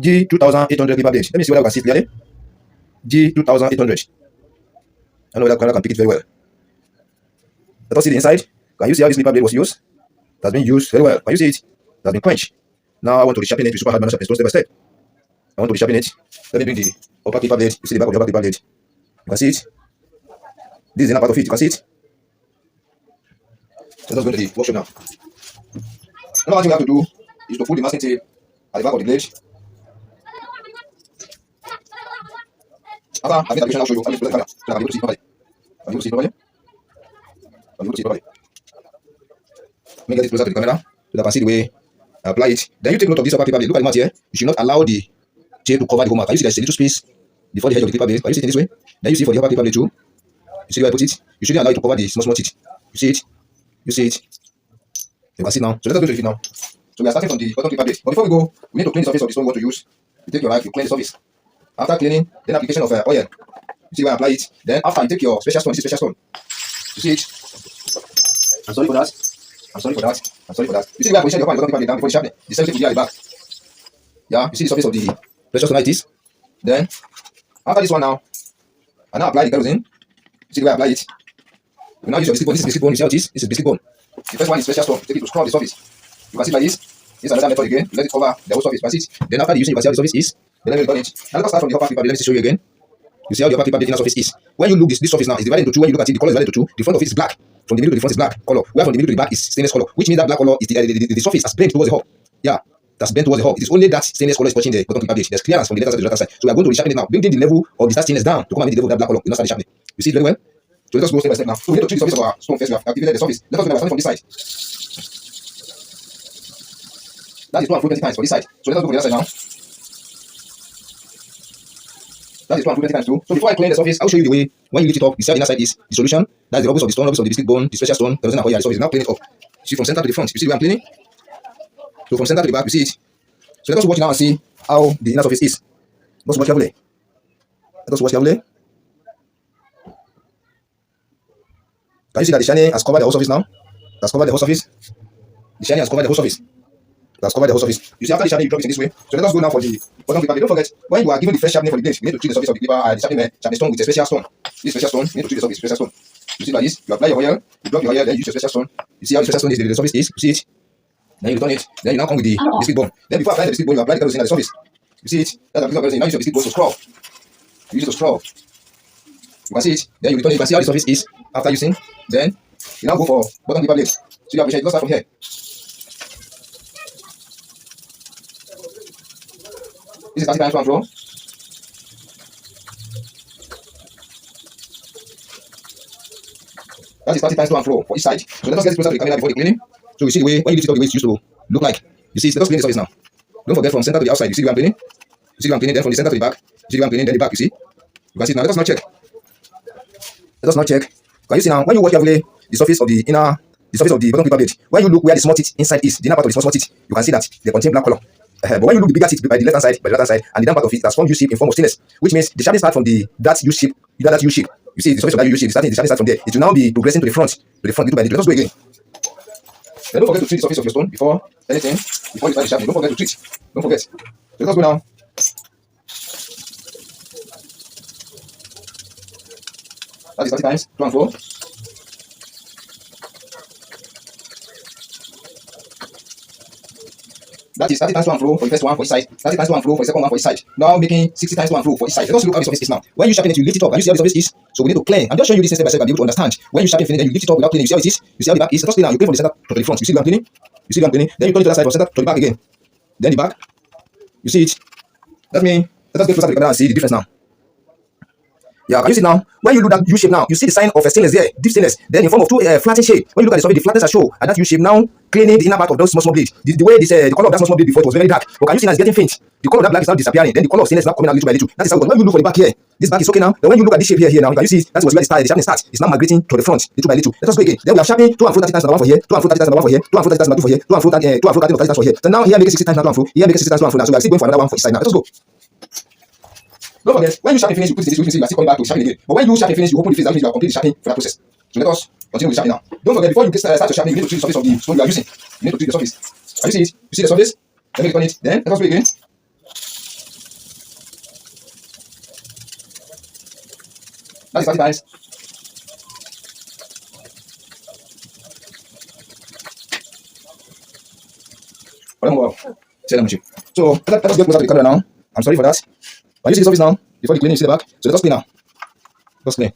G2800 paper blade. Let me see whether I can see it clearly. G2800. I know whether I can pick it very well. Let us see the inside. Can you see how this paper blade was used? It has been used very well. Can you see it? It has been quenched. Now I want to resharpen it with super hard manual sharpening stone step by step. I want to resharpen it. Let me bring the upper paper blade. You see the back of the upper paper blade. You can see it. This is the inner part of it. You can see it. Let us go to the workshop now. Another thing we have to do is to put the masking tape at the back of the blade. After I've made the I'll show you. I'll use the camera so I can be able to see it properly. I'll be able to see it properly. I'll be able to see it properly. Let me get it closer to the camera so that I can see the way I apply it. Then you take note of this upper paper blade. Look at the mat here. You should not allow the tape to cover the whole mat. Can you see there's a little space before the edge of the paper blade? Can you see it in this way? Then you see for the upper paper blade too. You see where I put it? You shouldn't allow it to cover the small teeth. You see it? You see it? You can see it now. So let us go to the fit now. So we are starting from the bottom paper blade. But before we go, we need to clean the surface of the stone we want to use. You take your knife, you clean the surface. After cleaning, then application of oil. You see where I apply it. Then after you take your special stone, this is special stone. You see it? I'm sorry for that. I'm sorry for that. I'm sorry for that. You see where I position the upper and bottom paper blade down before the sharpening. The same thing will be at the back. Yeah, you see the surface of the precious stone like this. Then after this one now, I now apply the kerosene. You see the way I apply it. We now use your biscuit bone. This is biscuit bone. You see how it is? This is biscuit bone. The first one is special stone. Take it to scrub the surface. You can see like this. This is another method again. Let it cover the whole surface. You can see it. Then after the using, you can see how the surface is. Then let me return it. Now let us start from the upper paper blade. Let me show you again. You see how the upper paper blade inner surface is. When you look this surface now is divided into two. When you look at it, the color is divided into two. The front of it is black. From the middle to the front is black color. Where from the middle to the back is stainless color. Which means that black color is the surface has bent towards the hub. Yeah, that's bent towards the hub. It is only that stainless color is touching the bottom paper blade. There's clearance from the left side to the right side. So we are going to resharpen it now. Bring the level of the stainless down to come and meet the level of that black color. We now start the sharpening. You see it very well. So let us go step by step now. So we need to treat the surface of our stone first. We have activated the surface. Let us go starting from this side. That is 220 times for this side. So let us go for the other side now. That is 220 times too. So before I clean the surface, I'll show you the way. When you lift it up, you see how the inner side is the solution. That's the rubbish of the stone, rubbish of the biscuit bone, the special stone. There is now clean it up. See from center to the front. You see the way I'm cleaning? So from center to the back, you see it. So let us watch now and see how the inner surface is. Let's watch carefully. Let us watch carefully. Can you see that the shining has covered the whole surface now? That's covered the whole surface. The shining has covered the whole surface. That's covered the whole surface. You see, after the sharpening, you drop it in this way. So let us go now for the bottom paper blade. Don't forget, when you are given the first sharpening for the blade, you need to treat the surface of the paper, the sharpening stone with a special stone. This special stone, you need to treat the surface with a special stone. You see like this, you apply your oil, you drop your oil, then you use your special stone. You see how the special stone is, the surface is, you see it. Then you return it, then you now come with the biscuit bone. Then before applying the biscuit bone, you apply the kerosene at the surface. You see it, that's the kerosene. Now use your biscuit bone to scrub. You use it to scrub. You can see it, then you return it, you can see how the surface is after using. Then you now go for bottom paper blade. So you appreciate it, let's start from here. This is 30 times to and fro. That is 30 times to and fro for each side. So let us get closer to the camera before the cleaning. So you see the way, when you lift it up, the way it used to look like. You see, let us clean the surface now. Don't forget from center to the outside. You see the way I'm cleaning? You see the way I'm cleaning? Then from the center to the back. You see the way I'm cleaning? Then the back, you see? You can see it now. Let us now check. Let us now check. Can you see now? When you watch carefully the surface of the inner, the surface of the bottom paper blade, when you look where the small teeth inside is, the inner part of the small teeth, you can see that they contain black color. But when you look the bigger teeth by the left hand side, and the down part of it has formed U shape in form of stainless, which means the sharpening start from that U shape, that U shape. You see the surface of that U shape, the sharpening start from there. It will now be progressing to the front little by little. Let us go again. Then don't forget to treat the surface of your stone before anything, before you start the sharpening. Don't forget to treat. Don't forget. So let us go now. That is 30 times, to and fro. That is 30 times to and fro for the first one for each side, 30 times to and fro for the second one for each side. Now making 60 times to and fro for each side. Let us look how the surface is now. When you sharpen it, you lift it up. And you see how the surface is. So we need to clean. I'm just showing you this step by step and be able to understand. When you sharpen finish, then you lift it up without cleaning. You see how it is. You see how the back is. Let us clean now. You clean from the center to the front. You see the cleaning. You see the cleaning. Then you turn it to the side from center to the back again. Then the back. You see it. Let us get closer to the camera and see the difference now. Yeah, can you see now? When you look at U shape now, you see the sign of a stainless there, deep stainless. Then in form of two flattened shape. When you look at the surface, the flatness are show, and that U shape now cleaning the inner part of those small blades. The way this, the color of that small blade before it was very dark. But can you see now it's getting faint? The color of that black is now disappearing. Then the color of stainless is now coming out little by little. That is how it goes. When you look for the back here, this back is okay now. Then when you look at this shape here now, can you see that was where the sharpening starts. It's now migrating to the front little by little. Let us go again. Then we have sharpening 2 and fro 30 times number 1 for here, 2 and fro 30 times number 1 for here, 2 and fro 30 times number 2 for here, 2 and fro 30 times for here. So now here make 60 times now 2 and fro, here make 60 times 2 and fro now. So we are still going for another one for each side now. Let us go. Don't forget, when you sharpen finish, you put it in this, which means you are still coming back to sharpen again. But when you sharpen finish, you open the face, that means you are completely sharpening for that process. So let us continue with sharpening now. Don't forget, before you start to sharpen, you need to treat the surface of the stone you are using. You need to treat the surface. Can you see it? You see the surface? Let me return it. Then let us do it again. That is 30 times. So let us get closer to the camera now. I'm sorry for that. But you see the surface now? Before the cleaning, you see the back? So let us clean now. Let's clean.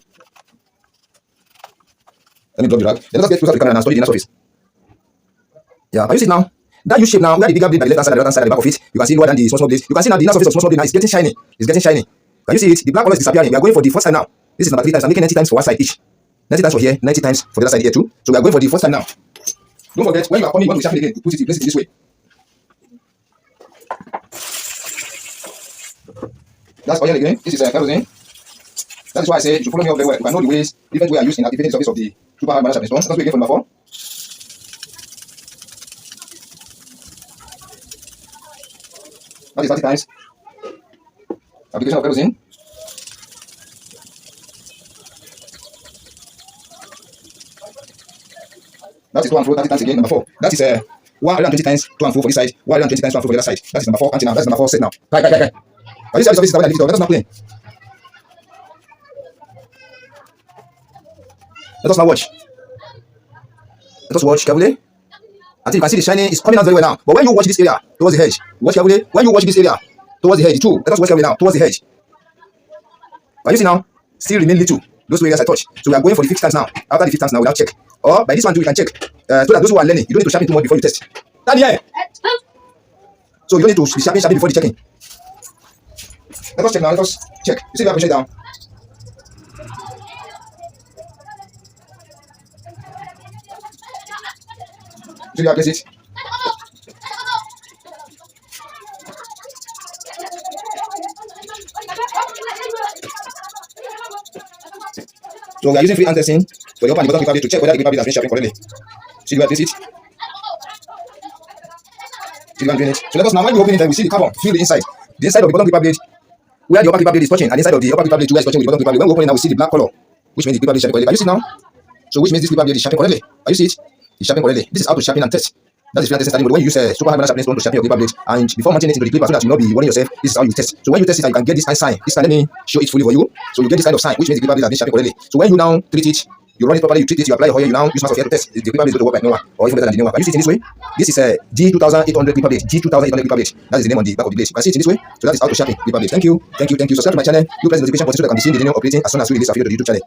Let me drop the rag. Then let us get closer to the camera now and study the inner surface. Yeah, can you see it now? That U shape now, where the bigger blade by the left hand side and the right hand side at the back of it, you can see lower than the small blade. You can see now the inner surface of small blade now is getting shiny. It's getting shiny. Can you see it? The black color is disappearing. We are going for the first time now. This is number 3 times. I'm making 90 times for one side each. 90 times for here, 90 times for the other side here too. So we are going for the first time now. Don't forget, when you are coming, you want to sharpen again, you put it, you place it this way. That's oil again. This is kerosene. That is why I say you should follow me up very well. You can know the ways, different ways I use in activating the surface of the super hard balance sharpening stone. Let's do it again for number 4. That is 30 times. Application of kerosene. That is 2 and 4, 30 times again, number 4. That is 120 times 2 and 4 for this side, 120 times 2 and 4 for the other side. That is number 4 anti now. That's number 4 set now. Kai. Can you see how this is coming like this? Let us now play. Let us now watch. Let us watch carefully. Until you can see the shining is coming out very well now. But when you watch this area towards the hedge, watch carefully. When you watch this area towards the hedge too, let us watch carefully now towards the hedge. Can you see now? Still remain little. Those two areas I touch. So we are going for the 5th times now. After the 5th times now, without check. Or by this one too, we can check. So that those who are learning, you don't need to sharpen too much before you test. Stand here. So you don't need to be sharpen before the checking. Let us check now. Let us check. You see we have push it down. You see we have place it. So we are using free hand testing for the upper and the bottom gripper blade to check whether the gripper blade has been sharpened correctly. See where I place it. See where I'm doing it. So let us now, when you open it, we see the carbon. Feel the inside. The inside of the bottom gripper blade, where the upper gripper blade is touching, and inside of the upper gripper blade, where it's touching with the bottom gripper blade. When we open it now, we see the black color, which means the gripper blade is sharpened correctly. Can you see it now? So which means this gripper blade is sharpened correctly. Can you see it? It's sharpened correctly. This is how to sharpen and test. That is free hand testing starting. But when you use a super hard balance sharpening stone to sharpen your gripper blade, and before mounting it into the clipper, so that you will not be warning yourself, this is how you test. So when you test it, you can get this kind of sign. This can let me show it fully for you. So you get this kind of sign, which means the gripper blade has been sharpened correctly. So when you now treat it, you run it properly, you treat it, you apply oil, you now use mass of air to test. The gripper blade is going to work like no one, or even better than the new one. Can you see it in this way? This is a G2800 gripper blade. G2800 gripper blade. That is the name on the back of the blade. You can see it in this way. So that is how to sharpen gripper blade. Thank you. Subscribe to my channel. You press the notification button so that you can be seeing the new operating as soon as we release a video to the YouTube channel.